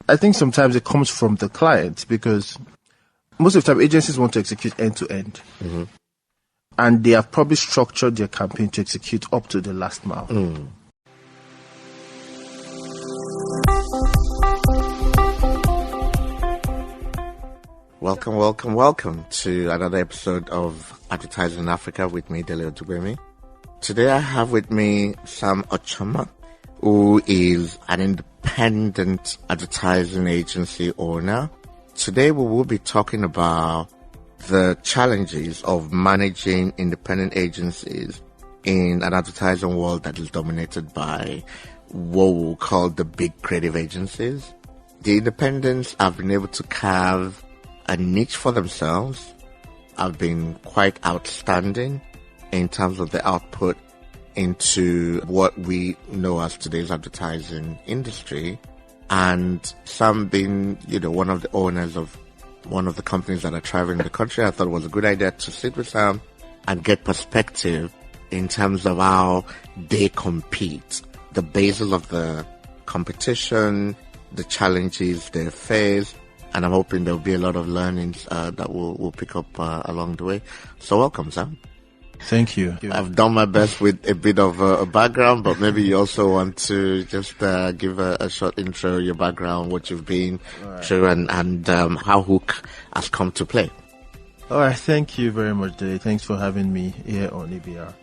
I think sometimes it comes from the client, because most of the time agencies want to execute end to end. And they have probably structured their campaign to execute up to the last mile. Welcome to another episode of Advertising in Africa with me, Dele Odugbemi. Today I have with me Sam Ochonma, who is an independent advertising agency owner. Today we will be talking about the challenges of managing independent agencies in an advertising world that is dominated by what we'll call the big creative agencies. The independents have been able to carve a niche for themselves, have been quite outstanding in terms of the output into what we know as today's advertising industry. And Sam being, one of the owners of one of the companies that are thriving in the country, I thought it was a good idea to sit with Sam and get perspective in terms of how they compete, the basis of the competition, the challenges they face, and I'm hoping there'll be a lot of learnings that we'll pick up along the way. So welcome, Sam. Thank you. I've done my best with a bit of a background, but maybe you also want to just give a short intro, your background, what you've been through, and how Hook has come to play. All right, thank you very much, Dave. Thanks for having me here on ABR.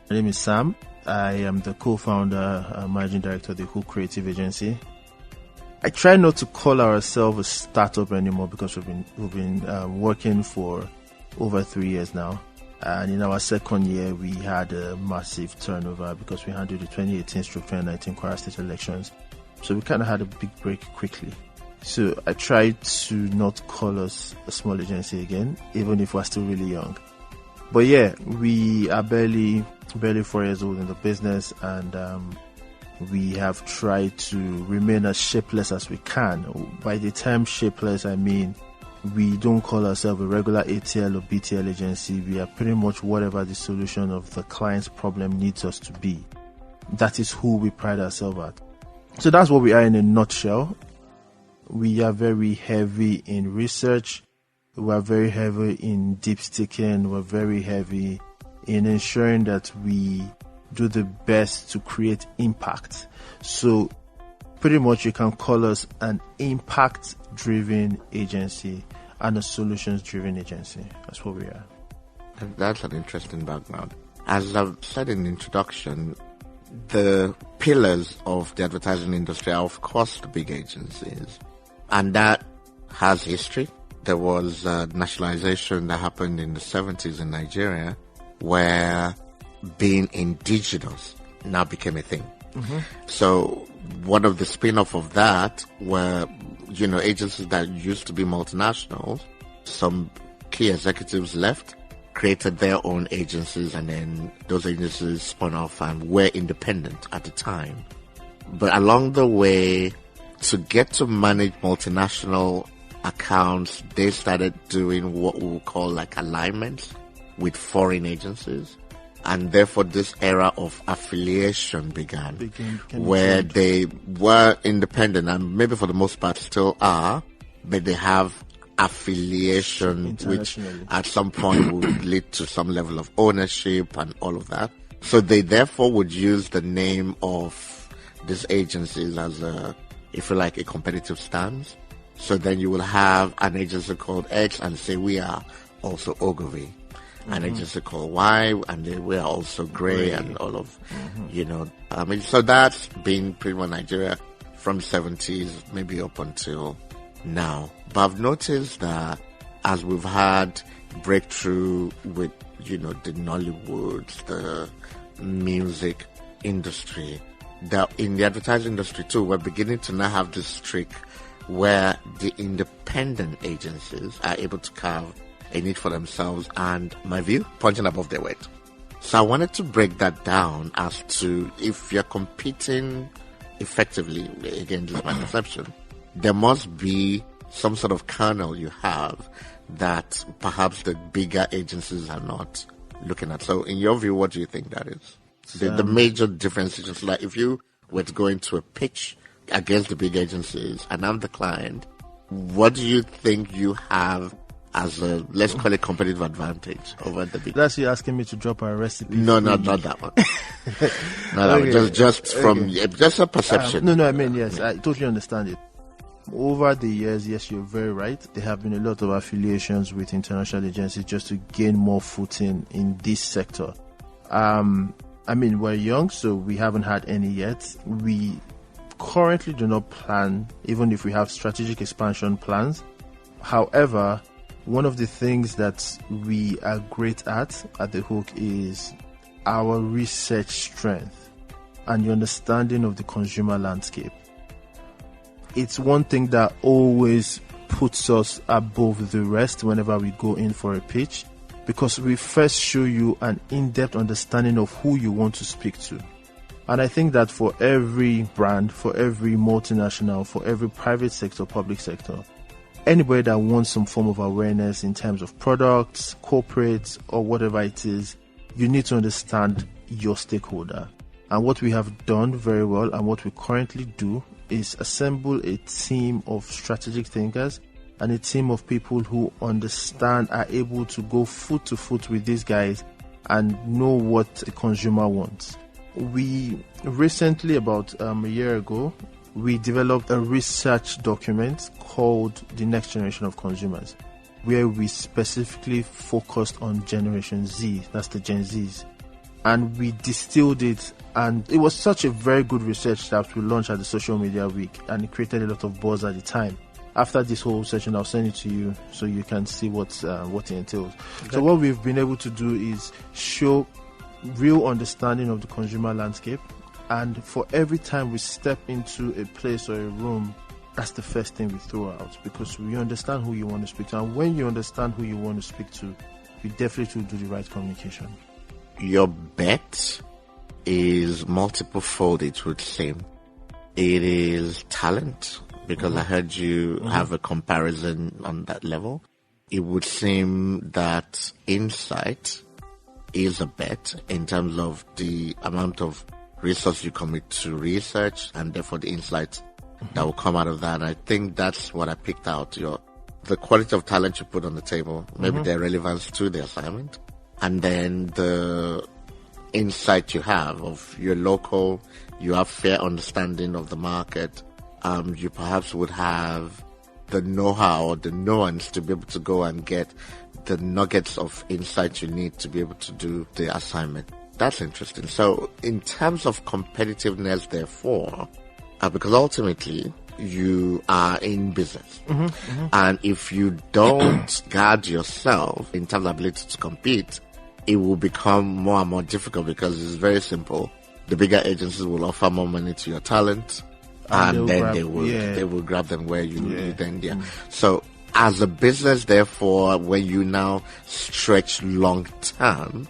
My name is Sam. I am the co-founder and managing director of the Hook Creative Agency. I try not to call ourselves a startup anymore because we've been working for over 3 years now. And in our second year, we had a massive turnover because we handled the 2018-2019 Kwara State elections. So we kind of had a big break quickly. So I tried to not call us a small agency again, even if we're still really young. But yeah, we are barely 4 years old in the business, and we have tried to remain as shapeless as we can. By the term shapeless, I mean we don't call ourselves a regular ATL or BTL agency. We are pretty much whatever the solution of the client's problem needs us to be. That is who we pride ourselves at. So that's what we are in a nutshell. We are very heavy in research. We are very heavy in deep sticking. We're very heavy in ensuring that we do the best to create impact. So pretty much you can call us an impact-driven agency and a solutions-driven agency. That's what we are. That's an interesting background. As I've said in the introduction, the pillars of the advertising industry are, of course, the big agencies. And that has history. There was nationalization that happened in the 70s in Nigeria, where being indigenous now became a thing. So one of the spin-off of that were, agencies that used to be multinationals. Some key executives left, created their own agencies, and then those agencies spun off and were independent at the time. But along the way, to get to manage multinational accounts, they started doing what we would call like alignments with foreign agencies. And therefore, this era of affiliation began, where they were independent and maybe for the most part still are, but they have affiliation, which at some point would lead to some level of ownership and all of that. So they therefore would use the name of these agencies as a competitive stance. So then you will have an agency called X and say, we are also Ogilvy. An agency called Y, and they were also Gray, and all of, so that's been pretty much Nigeria from 70s, maybe up until now. But I've noticed that as we've had breakthrough with, the Nollywood, the music industry, that in the advertising industry too, we're beginning to now have this trick where the independent agencies are able to carve a niche for themselves and, my view, punching above their weight. So I wanted to break that down as to if you're competing effectively, again, this is my perception, there must be some sort of kernel you have that perhaps the bigger agencies are not looking at. So in your view, what do you think that is? The major difference is just like if you were to go into a pitch against the big agencies and I'm the client, what do you think you have as a, let's call it, competitive advantage over the big? That's you asking me to drop a recipe. No, not that one. Not that one. Just from just a perception. I mean, yes, I totally understand it. Over the years, yes, you're very right. There have been a lot of affiliations with international agencies just to gain more footing in this sector. I mean, we're young, so we haven't had any yet. We currently do not plan, even if we have strategic expansion plans. However, one of the things that we are great at the Hook is our research strength and the understanding of the consumer landscape. It's one thing that always puts us above the rest whenever we go in for a pitch, because we first show you an in-depth understanding of who you want to speak to. And I think that for every brand, for every multinational, for every private sector, public sector, anybody that wants some form of awareness in terms of products, corporates, or whatever it is, you need to understand your stakeholder. And what we have done very well and what we currently do is assemble a team of strategic thinkers and a team of people who understand, are able to go foot to foot with these guys and know what the consumer wants. We recently, about a year ago, we developed a research document called The Next Generation of Consumers, where we specifically focused on Generation Z, that's the Gen Zs. And we distilled it, and it was such a very good research that we launched at the Social Media Week, and it created a lot of buzz at the time. After this whole session, I'll send it to you so you can see what it entails. Okay. So what we've been able to do is show real understanding of the consumer landscape, and for every time we step into a place or a room, that's the first thing we throw out, because we understand who you want to speak to, and when you understand who you want to speak to, you definitely will do the right communication. Your bet is multiple fold, it would seem. It is talent, because I heard you have a comparison on that level. It would seem that insight is a bet in terms of the amount of resource you commit to research and therefore the insights that will come out of that. And I think that's what I picked out. The quality of talent you put on the table, maybe their relevance to the assignment, and then the insight you have of your local, you have fair understanding of the market. You perhaps would have the know-how or the nuance to be able to go and get the nuggets of insight you need to be able to do the assignment. That's interesting. So in terms of competitiveness, therefore, because ultimately you are in business, and if you don't guard yourself in terms of ability to compete, it will become more and more difficult, because it's very simple. The bigger agencies will offer more money to your talent, and then they will grab them where you then. So as a business, therefore, when you now stretch long term,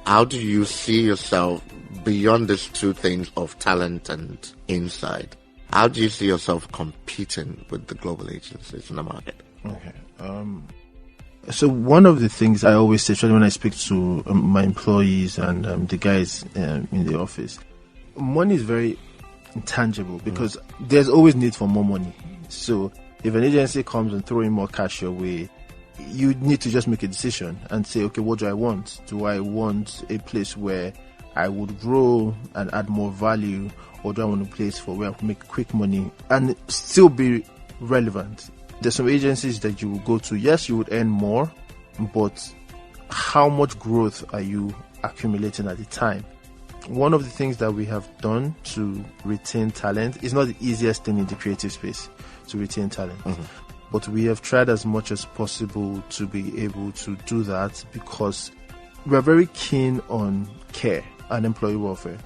how do you see yourself beyond these two things of talent and insight? How do you see yourself competing with the global agencies in the market? Okay. So one of the things I always say, especially when I speak to my employees and the guys in the office, money is very intangible, because there's always need for more money. So if an agency comes and throwing more cash your way, you need to just make a decision and say, okay, what do I want? Do I want a place where I would grow and add more value, or do I want a place for where I can make quick money and still be relevant? There's some agencies that you will go to, yes, you would earn more, but how much growth are you accumulating at the time? One of the things that we have done to retain talent is not the easiest thing in the creative space, to retain talent. But we have tried as much as possible to be able to do that, because we're very keen on care and employee welfare.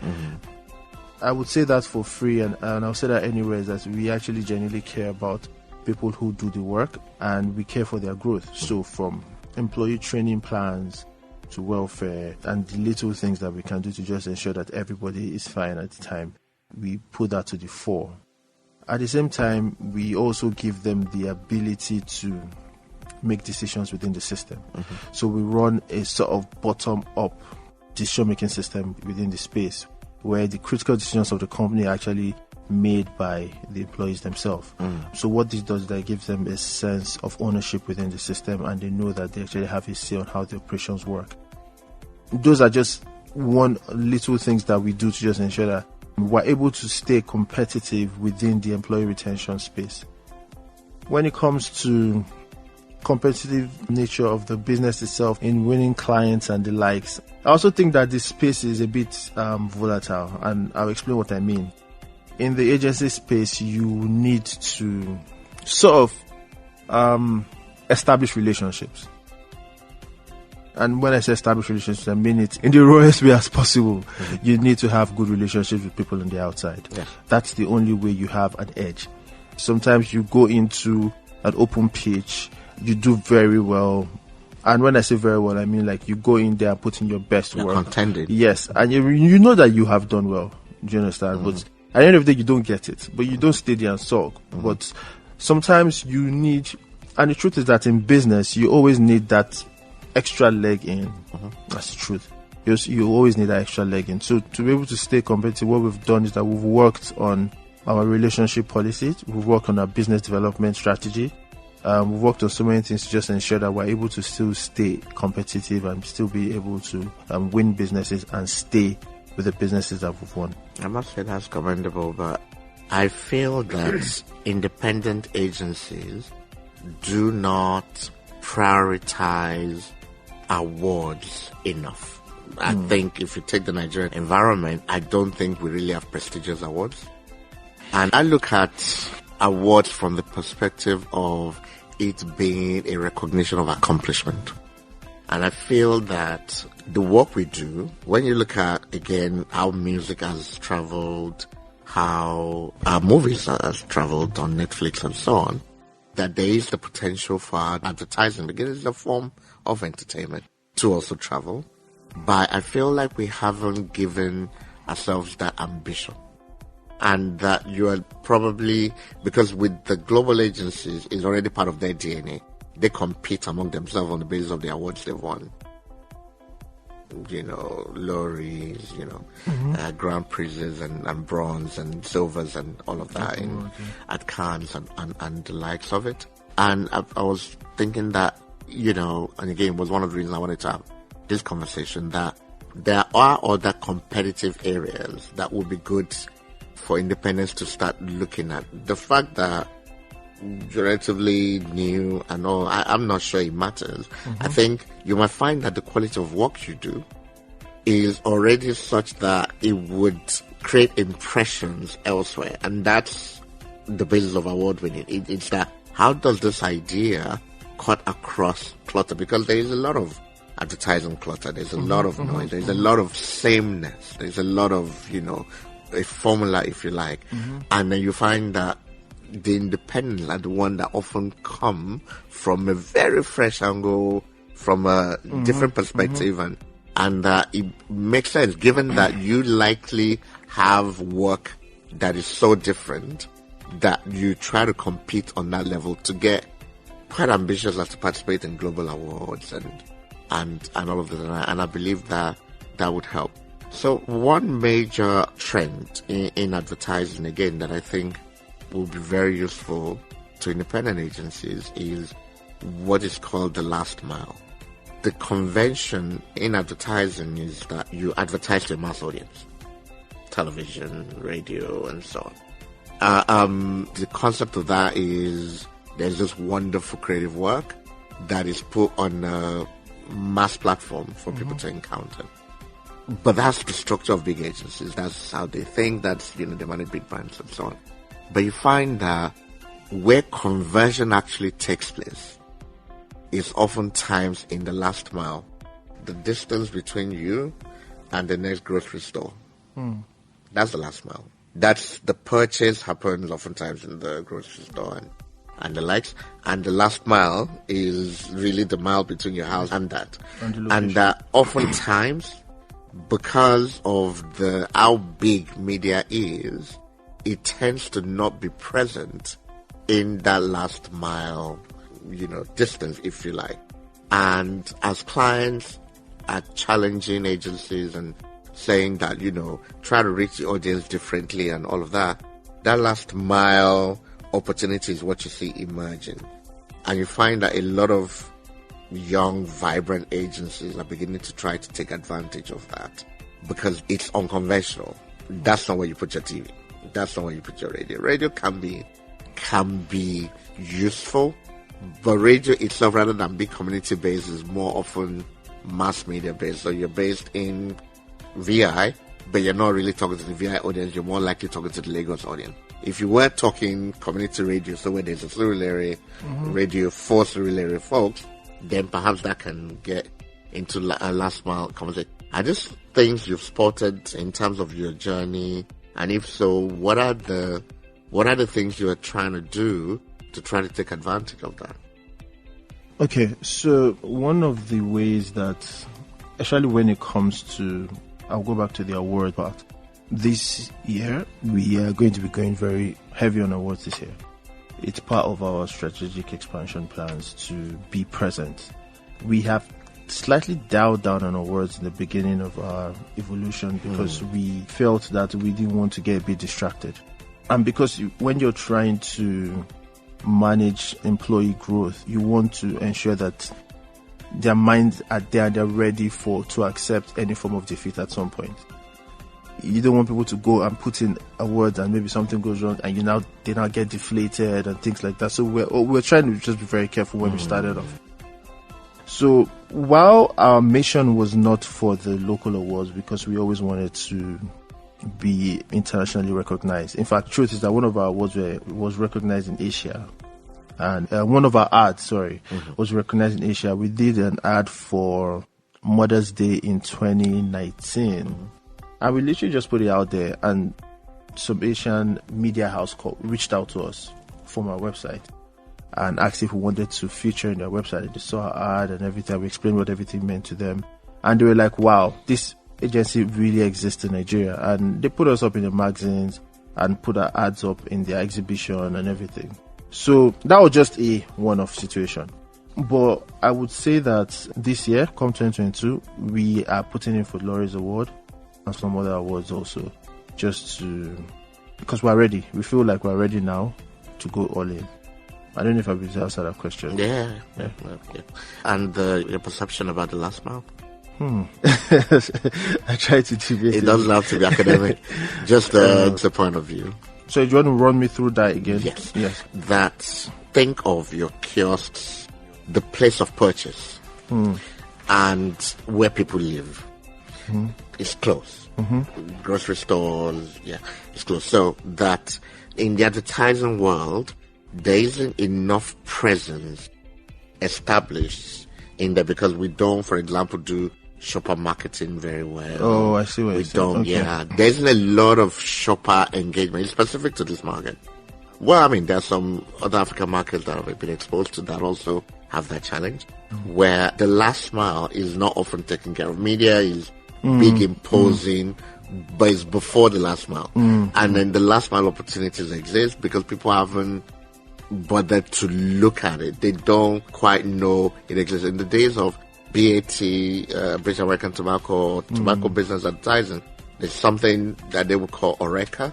I would say that for free, and I'll say that anywhere, is that we actually genuinely care about people who do the work, and we care for their growth. So from employee training plans to welfare and the little things that we can do to just ensure that everybody is fine at the time, we put that to the fore. At the same time, we also give them the ability to make decisions within the system. So we run a sort of bottom-up decision-making system within the space, where the critical decisions of the company are actually made by the employees themselves. So what this does is that it gives them a sense of ownership within the system, and they know that they actually have a say on how the operations work. Those are just one little things that we do to just ensure that we're able to stay competitive within the employee retention space. When it comes to competitive nature of the business itself in winning clients and the likes, I also think that this space is a bit volatile, and I'll explain what I mean. In the agency space, you need to sort of establish relationships. And when I say establish relationships, I mean it in the rawest way as possible. You need to have good relationships with people on the outside. Yeah. That's the only way you have an edge. Sometimes you go into an open pitch, you do very well. And when I say very well, I mean like you go in there and put in your best work. Contended. Yes. And you know that you have done well. Do you understand? But at the end of the day, you don't get it. But you don't stay there and sulk. But sometimes you need, and the truth is that in business, you always need that extra leg in. That's the truth. You always need that extra leg in. So to be able to stay competitive, what we've done is that we've worked on our relationship policies. We've worked on our business development strategy. We've worked on so many things to just ensure that we're able to still stay competitive and still be able to win businesses and stay with the businesses that we've won. I must say that's commendable, but I feel that independent agencies do not prioritize awards enough. I think if you take the Nigerian environment, I don't think we really have prestigious awards. And I look at awards from the perspective of it being a recognition of accomplishment. And I feel that the work we do, when you look at, again, how music has traveled, how our movies has traveled on Netflix and so on, that there is the potential for advertising, because it's a form of entertainment, to also travel. But I feel like we haven't given ourselves that ambition. And that you are probably, because with the global agencies, it's already part of their DNA. They compete among themselves on the basis of the awards they've won. You know, lorries, Grand Prixes and bronze and silvers and all of that at Cannes and the likes of it. And I was thinking that, and again, was one of the reasons I wanted to have this conversation, that there are other competitive areas that would be good for independents to start looking at. The fact that you're relatively new and all, I'm not sure it matters. I think you might find that the quality of work you do is already such that it would create impressions elsewhere. And that's the basis of award winning. It's that, how does this idea cut across clutter? Because there is a lot of advertising clutter. There's a lot of noise. There's a lot of sameness. There's a lot of, a formula, if you like. And then you find that the independents are the one that often come from a very fresh angle, from a different perspective, and it makes sense given that you likely have work that is so different that you try to compete on that level to get quite ambitious as to participate in global awards and all of that. And I believe that would help. So one major trend in advertising, again, that I think will be very useful to independent agencies is what is called the last mile. The convention in advertising is that you advertise to a mass audience, television, radio, and so on. The concept of that is there's this wonderful creative work that is put on a mass platform for people to encounter. But that's the structure of big agencies. That's how they think. That's, they manage big brands and so on. But you find that where conversion actually takes place is oftentimes in the last mile. The distance between you and the next grocery store. That's the last mile. That's the purchase happens oftentimes in the grocery store and the likes. And the last mile is really the mile between your house and that. And that oftentimes, because of how big media is, it tends to not be present in that last mile, distance, if you like. And as clients are challenging agencies and saying that, try to reach the audience differently and all of that, that last mile opportunity is what you see emerging. And you find that a lot of young, vibrant agencies are beginning to try to take advantage of that because it's unconventional. That's not where you put your TV. That's not where you put your radio. Radio can be useful, but radio itself, rather than be community-based, is more often mass media-based. So you're based in VI, but you're not really talking to the VI audience. You're more likely talking to the Lagos audience. If you were talking community radio, so where there's a Surulere radio for Surulere folks, then perhaps that can get into a last mile conversation. Are these things you've spotted in terms of your journey? And if so, what are the things you are trying to do to try to take advantage of that? Okay, so one of the ways that, especially when it comes to, I'll go back to the award part. This year, we are going to be going very heavy on awards this year. It's part of our strategic expansion plans to be present. We have slightly dialed down on awards in the beginning of our evolution because we felt that we didn't want to get a bit distracted. And because when you're trying to manage employee growth, you want to ensure that their minds are there, they're ready to accept any form of defeat at some point. You don't want people to go and put in awards and maybe something goes wrong and they now get deflated and things like that. So we're trying to just be very careful when we started off. So while our mission was not for the local awards, because we always wanted to be internationally recognized. In fact, truth is that one of our awards was recognized in Asia. And one of our ads, was recognized in Asia. We did an ad for Mother's Day in 2019. And we literally just put it out there, and some Asian media house reached out to us from our website and asked if we wanted to feature in their website. They saw our ad and everything. We explained what everything meant to them. And they were like, wow, this agency really exists in Nigeria. And they put us up in the magazines and put our ads up in their exhibition and everything. So that was just a one-off situation. But I would say that this year, come 2022, we are putting in for the Laurie's Award and some other awards also, because we're ready. We feel like we're ready now to go all in. I don't know if I've been answered that question. Yeah. And your perception about the last mile? I try to debate it. Doesn't have to be academic. Just the point of view. So do you want to run me through that again? Yes. That think of your kiosks, the place of purchase, and where people live. It's close. Grocery stores, it's close. So that in the advertising world, there isn't enough presence established in there because we don't, for example, do shopper marketing very well. Oh, I see what you're saying. We don't, There isn't a lot of shopper engagement specific to this market. Well, I mean, there's some other African markets that have been exposed to that also have that challenge, where the last mile is not often taken care of. Media is big, imposing, but it's before the last mile. And then the last mile opportunities exist because people haven't bothered to look at it. They don't quite know it exists. In the days of BAT, British American Tobacco business advertising, there's something that they would call Oreca,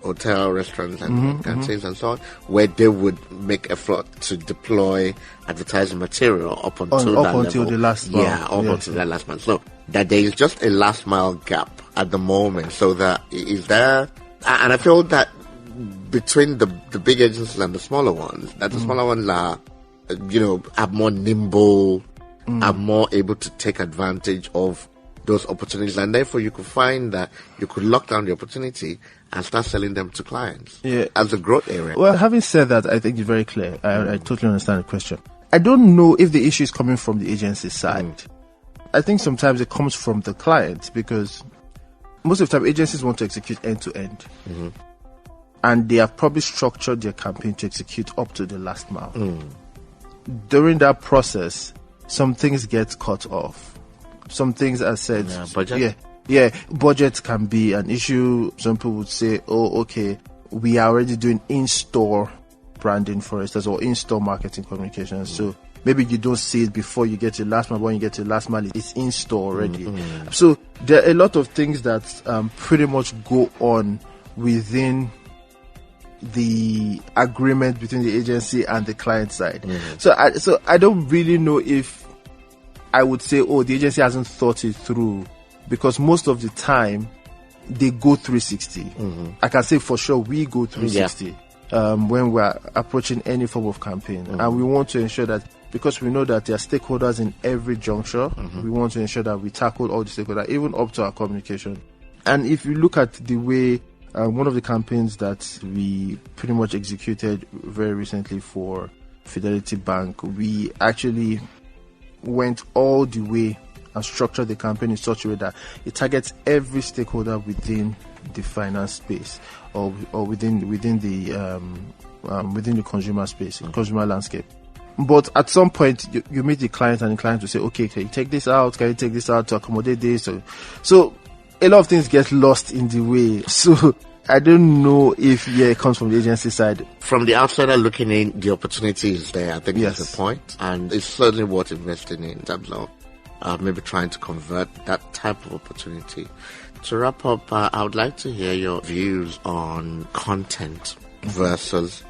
hotel, restaurants, and canteens and so on, where they would make effort to deploy advertising material up until the last mile. Until that last mile. So that there is just a last mile gap at the moment. So that is there, and I feel that between the big agencies and the smaller ones, that the smaller ones are more nimble, are more able to take advantage of those opportunities, and therefore you could find that you could lock down the opportunity and start selling them to clients as a growth area. Well, having said that, I think it's very clear. I totally understand the question. I don't know if the issue is coming from the agency side. I think sometimes it comes from the client, because most of the time agencies want to execute end to end. And they have probably structured their campaign to execute up to the last mile. During that process, some things get cut off. Some things are said. Budget? Budget can be an issue. Some people would say, oh, okay, we are already doing in-store branding, for instance, or in-store marketing communications. So maybe you don't see it before you get to the last mile. When you get to the last mile, it's in-store already. So there are a lot of things that pretty much go on within the agreement between the agency and the client side. So I don't really know if I would say, oh, the agency hasn't thought it through, because most of the time they go 360. I can say for sure we go 360 when we're approaching any form of campaign. And we want to ensure that, because we know that there are stakeholders in every juncture, we want to ensure that we tackle all the stakeholders, even up to our communication. And if you look at the way, one of the campaigns that we pretty much executed very recently for Fidelity Bank, we actually went all the way and structured the campaign in such a way that it targets every stakeholder within the finance space, or within the consumer space, consumer landscape. But at some point, you meet the client, and the client will say, okay, can you take this out? Can you take this out to accommodate this? So a lot of things get lost in the way. So I don't know if it comes from the agency side. From the outsider looking in, the opportunity is there. I think that's the point. And it's certainly worth investing in terms of maybe trying to convert that type of opportunity. To wrap up, I would like to hear your views on content versus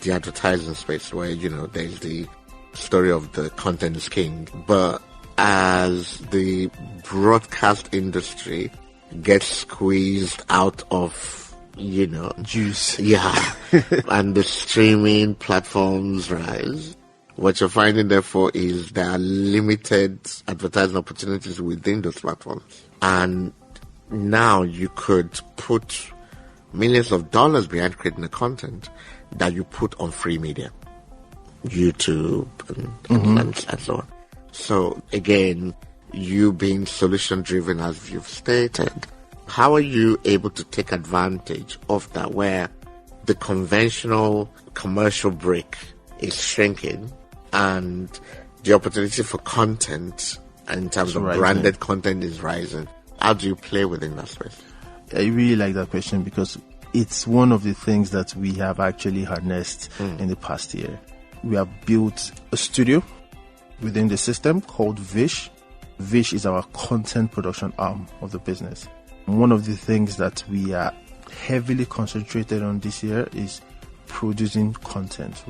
the advertising space, where, there's the story of the content is king. But as the broadcast industry gets squeezed out of, juice. Yeah. And the streaming platforms rise, what you're finding, therefore, is there are limited advertising opportunities within those platforms. And now you could put millions of dollars behind creating the content that you put on free media, YouTube and so on. So again, you being solution driven, as you've stated, how are you able to take advantage of that, where the conventional commercial brick is shrinking and the opportunity for content in terms of branded content is rising? How do you play within that space? I really like that question, because it's one of the things that we have actually harnessed in the past year. We have built a studio within the system called Vish. Vish is our content production arm of the business. One of the things that we are heavily concentrated on this year is producing content,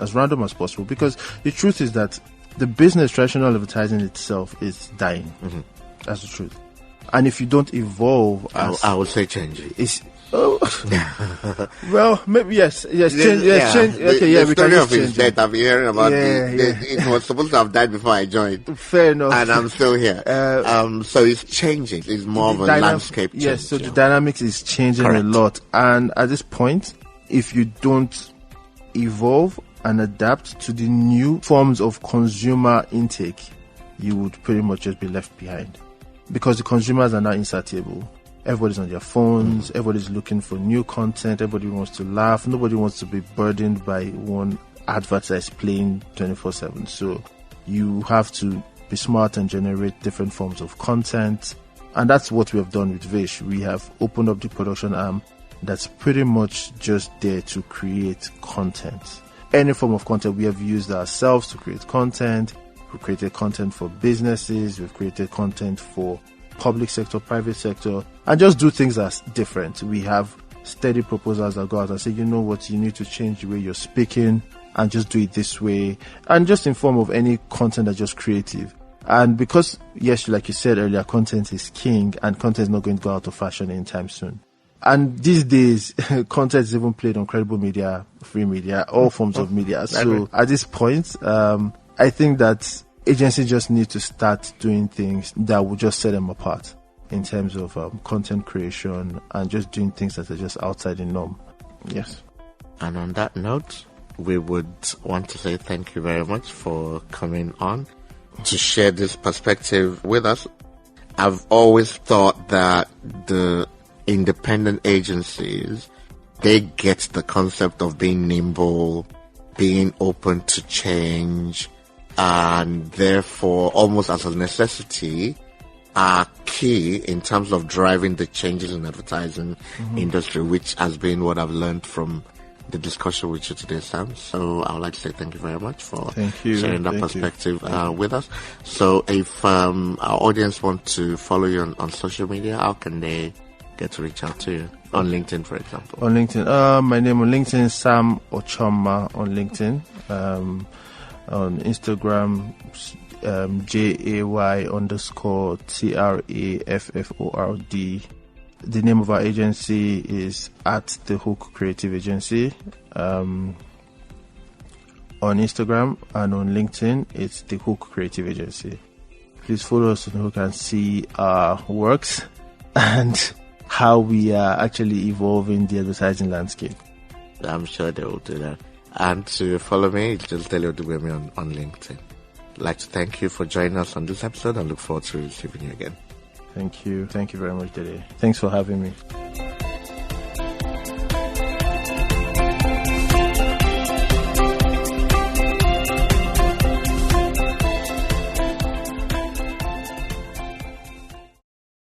as random as possible, because the truth is that the business, traditional advertising itself, is dying. That's the truth. And if you don't evolve, I would say change it. Well, maybe yes, change. Okay, the story of his death, I've been hearing about it was supposed to have died before I joined. Fair enough. And I'm still here. So it's changing. It's more of a landscape change. Yes, so the dynamics is changing a lot. And at this point, if you don't evolve and adapt to the new forms of consumer intake, you would pretty much just be left behind. Because the consumers are now insatiable. Everybody's on their phones, everybody's looking for new content, everybody wants to laugh, nobody wants to be burdened by one advert that's playing 24/7. So you have to be smart and generate different forms of content. And that's what we have done with Vish. We have opened up the production arm that's pretty much just there to create content. Any form of content we have used ourselves to create content. We've created content for businesses, we've created content for public sector, private sector, and just do things that's different. We have steady proposals that go out and say, you know what, you need to change the way you're speaking and just do it this way, and just in form of any content that's just creative. And because, yes, like you said earlier, content is king, and content is not going to go out of fashion anytime soon. And these days, content is even played on credible media, free media, all forms of media. So at this point, I think that agencies just need to start doing things that will just set them apart in terms of content creation and just doing things that are just outside the norm. Yes. And on that note, we would want to say thank you very much for coming on to share this perspective with us. I've always thought that the independent agencies, they get the concept of being nimble, being open to change, and therefore, almost as a necessity, are key in terms of driving the changes in advertising industry, which has been what I've learned from the discussion with you today, Sam. So I would like to say thank you very much for sharing that perspective with us. So if our audience want to follow you on social media, how can they get to reach out to you? On LinkedIn, for example. On LinkedIn. My name on LinkedIn is Sam Ochonma on LinkedIn. On Instagram, JAY_TRAFFORD. The name of our agency is at the Hook Creative Agency. On Instagram and on LinkedIn, it's the Hook Creative Agency. Please follow us on Hook and see our works and how we are actually evolving the advertising landscape. I'm sure they will do that. And to follow me, just tell you to me on LinkedIn. I'd like to thank you for joining us on this episode and look forward to receiving you again. Thank you. Thank you very much, Dede. Thanks for having me.